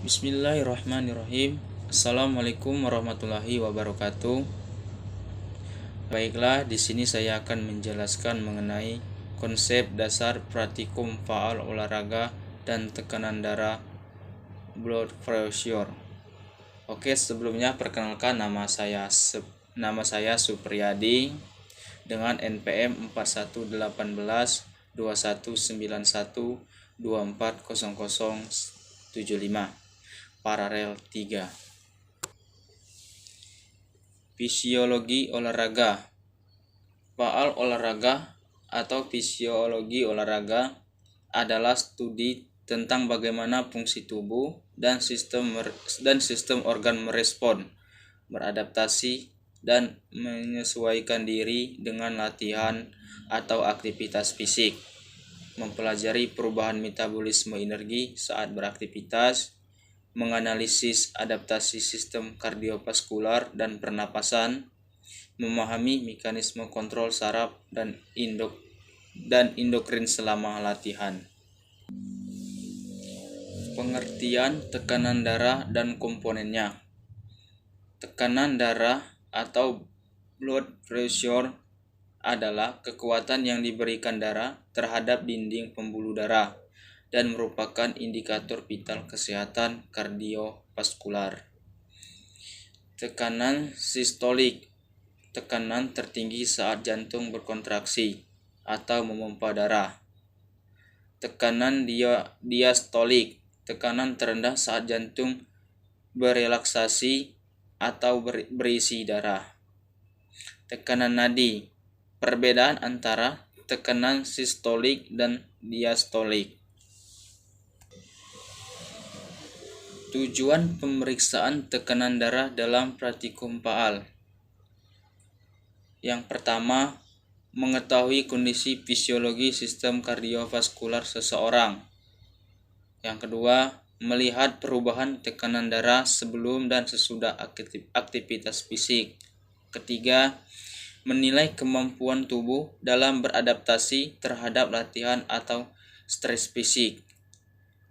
Bismillahirrahmanirrahim. Assalamualaikum warahmatullahi wabarakatuh. Baiklah, di sini saya akan menjelaskan mengenai konsep dasar praktikum faal olahraga dan tekanan darah blood pressure. Oke, sebelumnya perkenalkan nama saya Supriyadi dengan NPM 4118 2191 240075 paralel 3. Fisiologi olahraga. Faal olahraga atau fisiologi olahraga adalah studi tentang bagaimana fungsi tubuh dan sistem organ merespon, beradaptasi, dan menyesuaikan diri dengan latihan atau aktivitas fisik. Mempelajari perubahan metabolisme energi saat beraktivitas, menganalisis adaptasi sistem kardiovaskular dan pernapasan, memahami mekanisme kontrol saraf dan endokrin selama latihan. Pengertian tekanan darah dan komponennya. Tekanan darah atau blood pressure adalah kekuatan yang diberikan darah terhadap dinding pembuluh darah dan merupakan indikator vital kesehatan kardiovaskular. Tekanan sistolik, tekanan tertinggi saat jantung berkontraksi atau memompa darah. Tekanan diastolik, tekanan terendah saat jantung berelaksasi atau berisi darah. Tekanan nadi, perbedaan antara tekanan sistolik dan diastolik. Tujuan pemeriksaan tekanan darah dalam praktikum faal. Yang pertama, mengetahui kondisi fisiologi sistem kardiovaskular seseorang. Yang kedua, melihat perubahan tekanan darah sebelum dan sesudah aktivitas fisik. Ketiga, menilai kemampuan tubuh dalam beradaptasi terhadap latihan atau stres fisik.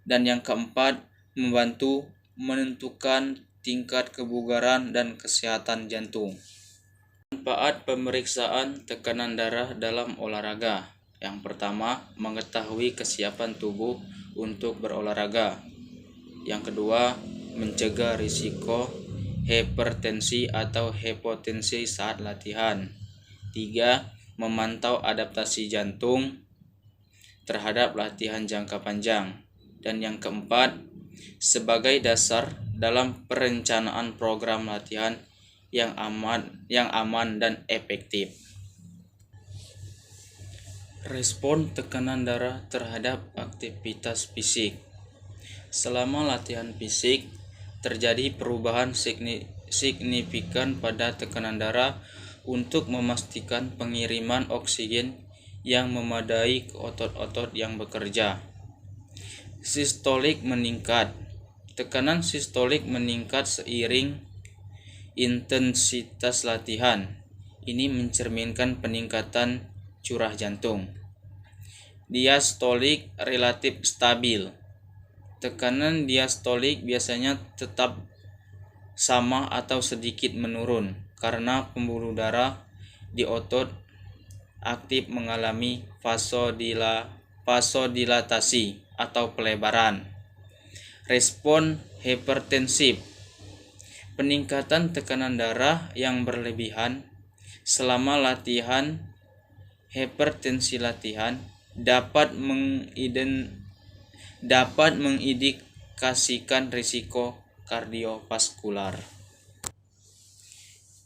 Dan yang keempat, membantu menentukan tingkat kebugaran dan kesehatan jantung. Manfaat pemeriksaan tekanan darah dalam olahraga. Yang pertama, mengetahui kesiapan tubuh untuk berolahraga. Yang kedua, mencegah risiko hipertensi atau hipotensi saat latihan. 3. Memantau adaptasi jantung terhadap latihan jangka panjang. Dan yang keempat, sebagai dasar dalam perencanaan program latihan yang aman dan efektif. Respon tekanan darah terhadap aktivitas fisik. Selama latihan fisik, terjadi perubahan signifikan pada tekanan darah untuk memastikan pengiriman oksigen yang memadai ke otot-otot yang bekerja. Sistolik meningkat. Tekanan sistolik meningkat seiring intensitas latihan. Ini mencerminkan peningkatan curah jantung. Diastolik relatif stabil. Tekanan diastolik biasanya tetap sama atau sedikit menurun karena pembuluh darah di otot aktif mengalami vasodilatasi atau pelebaran. Respon hipertensif. Peningkatan tekanan darah yang berlebihan selama latihan hipertensi latihan dapat mengindikasikan risiko kardiovaskular.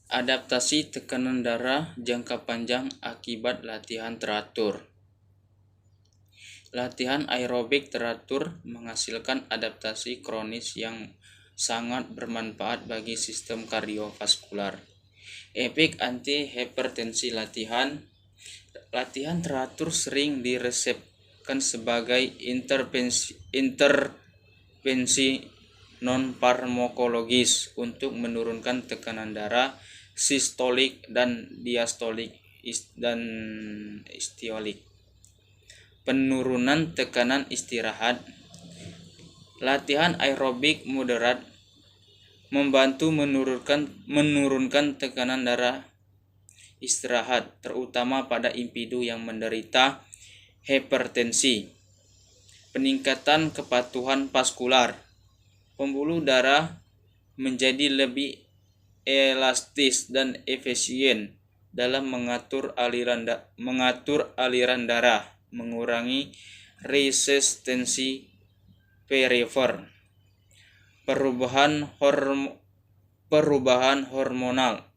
Adaptasi tekanan darah jangka panjang akibat latihan teratur. Latihan aerobik teratur menghasilkan adaptasi kronis yang sangat bermanfaat bagi sistem kardiovaskular. Efek anti-hipertensi latihan teratur sering diresepkan sebagai intervensi non-farmakologis untuk menurunkan tekanan darah sistolik dan diastolik dan istolik. Penurunan tekanan istirahat Latihan aerobik moderat membantu menurunkan tekanan darah istirahat, terutama pada individu yang menderita hipertensi. Peningkatan kepatuhan vaskular. Pembuluh darah menjadi lebih elastis dan efisien dalam mengatur aliran darah, mengurangi resistensi peripher. Perubahan hormonal.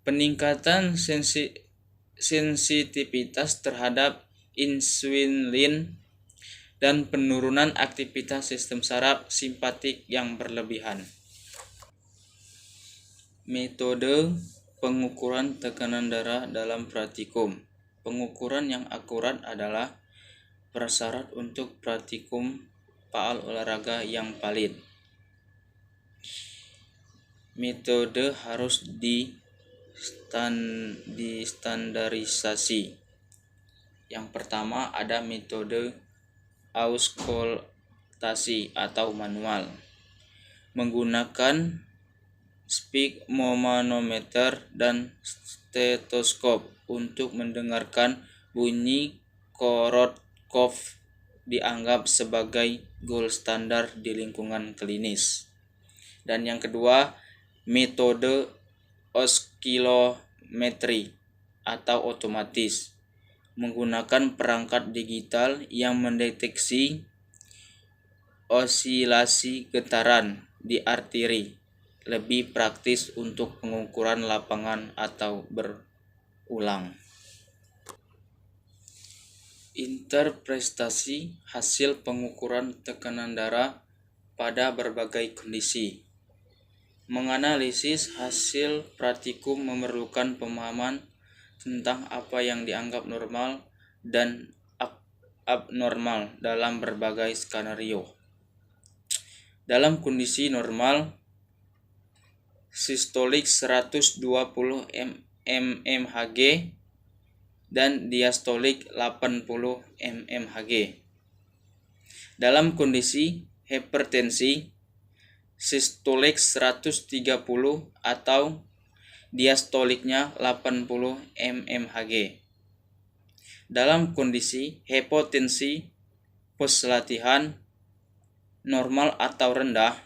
Peningkatan sensitivitas terhadap insulin dan penurunan aktivitas sistem saraf simpatik yang berlebihan. Metode pengukuran tekanan darah dalam praktikum. Pengukuran yang akurat adalah prasyarat untuk praktikum faal olahraga yang valid. Metode harus distandarisasi. Yang pertama ada metode auskultasi atau manual, menggunakan sphygmomanometer dan stetoskop untuk mendengarkan bunyi Korotkov, dianggap sebagai gold standar di lingkungan klinis. Dan yang kedua, metode oskilometri atau otomatis, menggunakan perangkat digital yang mendeteksi osilasi getaran di arteri, lebih praktis untuk pengukuran lapangan atau berulang. Interpretasi hasil pengukuran tekanan darah pada berbagai kondisi. Menganalisis hasil praktikum memerlukan pemahaman tentang apa yang dianggap normal dan abnormal dalam berbagai skenario. Dalam kondisi normal, sistolik 120 mmHg dan diastolik 80 mmHg. Dalam kondisi hipertensi, sistolik 130 atau diastoliknya 80 mmHg. Dalam kondisi hipotensi post latihan, normal atau rendah.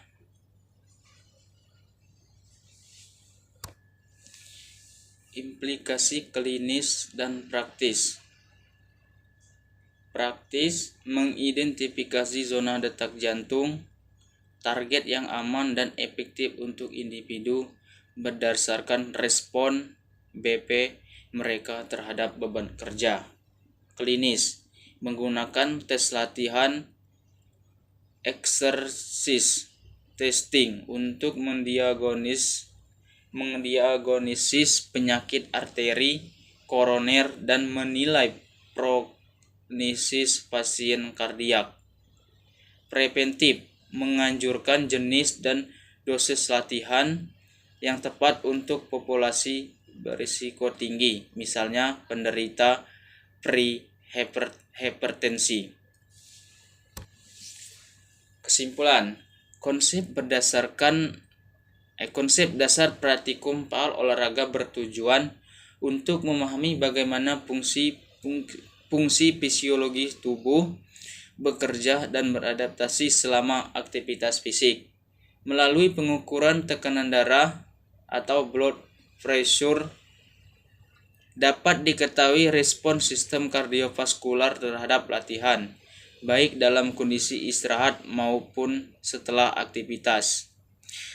Implikasi klinis dan praktis. Praktis mengidentifikasi zona detak jantung, target yang aman dan efektif untuk individu berdasarkan respon BP mereka terhadap beban kerja. Klinis menggunakan tes latihan exercise testing untuk mendiagnosis penyakit arteri koroner dan menilai prognosis pasien kardiak. Preventif menganjurkan jenis dan dosis latihan yang tepat untuk populasi berisiko tinggi, misalnya penderita prehipertensi. Kesimpulan, konsep dasar praktikum faal olahraga bertujuan untuk memahami bagaimana fungsi fisiologi tubuh bekerja dan beradaptasi selama aktivitas fisik. Melalui pengukuran tekanan darah atau blood pressure dapat diketahui respon sistem kardiovaskular terhadap latihan, baik dalam kondisi istirahat maupun setelah aktivitas.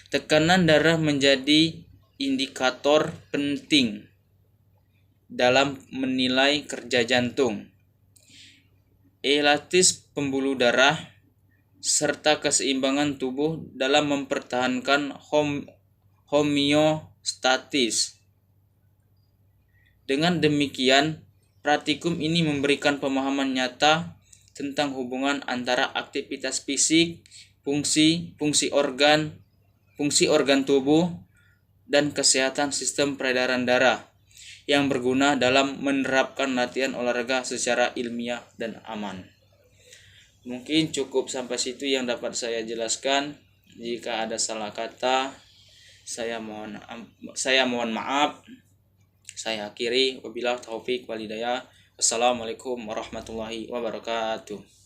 Tekanan darah menjadi indikator penting dalam menilai kerja jantung, elastis pembuluh darah, serta keseimbangan tubuh dalam mempertahankan homeostatis. Dengan demikian, praktikum ini memberikan pemahaman nyata tentang hubungan antara aktivitas fisik, fungsi organ tubuh, dan kesehatan sistem peredaran darah yang berguna dalam menerapkan latihan olahraga secara ilmiah dan aman. Mungkin cukup sampai situ yang dapat saya jelaskan. Jika ada salah kata, saya mohon maaf. Saya akhiri, wabillahi taufik walhidayah. Wassalamualaikum warahmatullahi wabarakatuh.